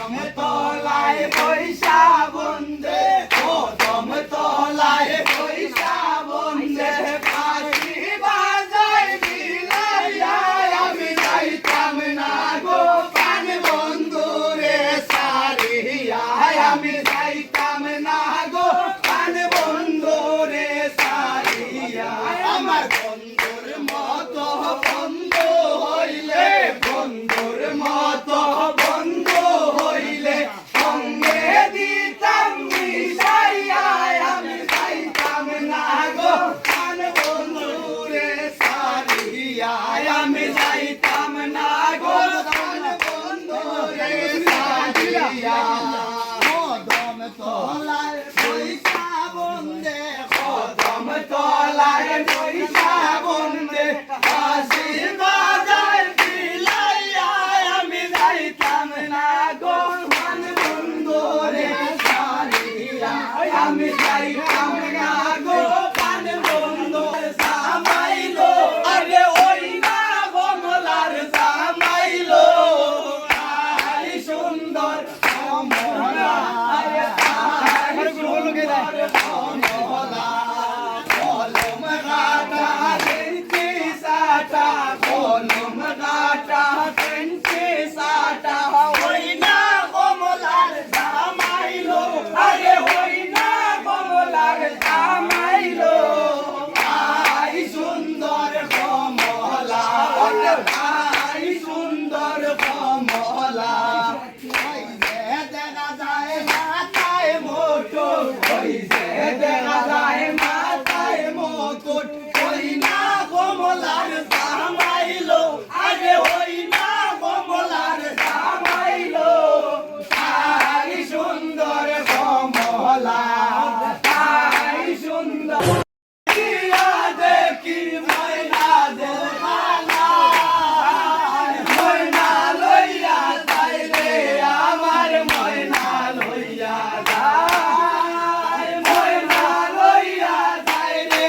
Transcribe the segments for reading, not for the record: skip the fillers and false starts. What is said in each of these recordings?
কদম তলায় বৈশা বন্দে কদম তলায় বৈশা বন্দে বাঁশি বাজায় বিলাইয়া আমি যাইতাম না গো প্রাণ বন্ধুরে সারিয়া আমি যাইতাম না গো প্রাণ বন্ধুরে সারিয়া আমার বন্ধুর মতো বন্ধু হইলে বন্ধুর মতো বন্ধু হইলে সঙ্গে দিতাম মিশাইয়া আমি যাইতাম না গো প্রাণ বন্ধুরে সারিয়া আমি যাইতাম না গো প্রাণ বন্ধুরে সারিয়া কদম তলায় বৈশা বন্দে কদম তলায় বৈশা বন্দে বাঁশি বাজায় বিলাইয়া আমি যাইতাম না গো প্রাণ বন্ধুরে সারিয়া আমি যাইতাম না গো প্রাণ বন্ধু জামাইলো আরে ওই না কমলার জামাইলো আই সুন্দর কমলা আরে আই সুন্দর কমলা কলম কাটা পেন্সি সাটা কলম কাটা পেন্সি সাটা ওই না কমলার জামাইলো আরে ওই না কমলার জামাইলো আই সুন্দর কমলা আই সুন্দর কমলা ওই যে দেখা যায় মাথায় মুকুট ওই যে দেখা যায় মাথায় মুকুট ওই না কমলার জামাইলো আরে ওই না কমলার জামাইলো আই সুন্দর কমলা আই সুন্দর দিয়া দেখি ময়না দেখানা ময়না লইয়া যাই রে আমার ময়না লইয়া যায় ময়না লইয়া যাই রে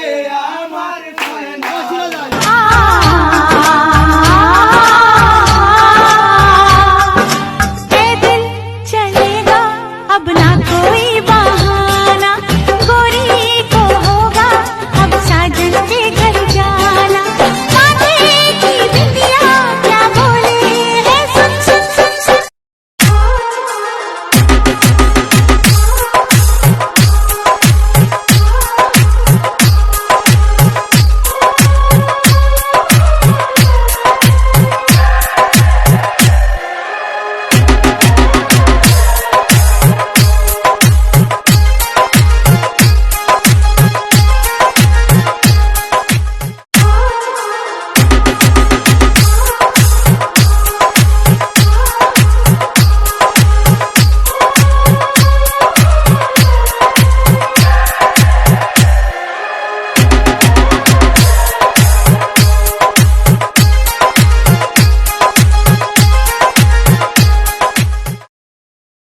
আমার ময়না ये दिल चलेगा अब ना कोई बहाना गोरी को होगा अब साजन के घर जाना माथे की बिंदिया क्या बोले है सुन सुन सुन सुन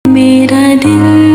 मेरा दिल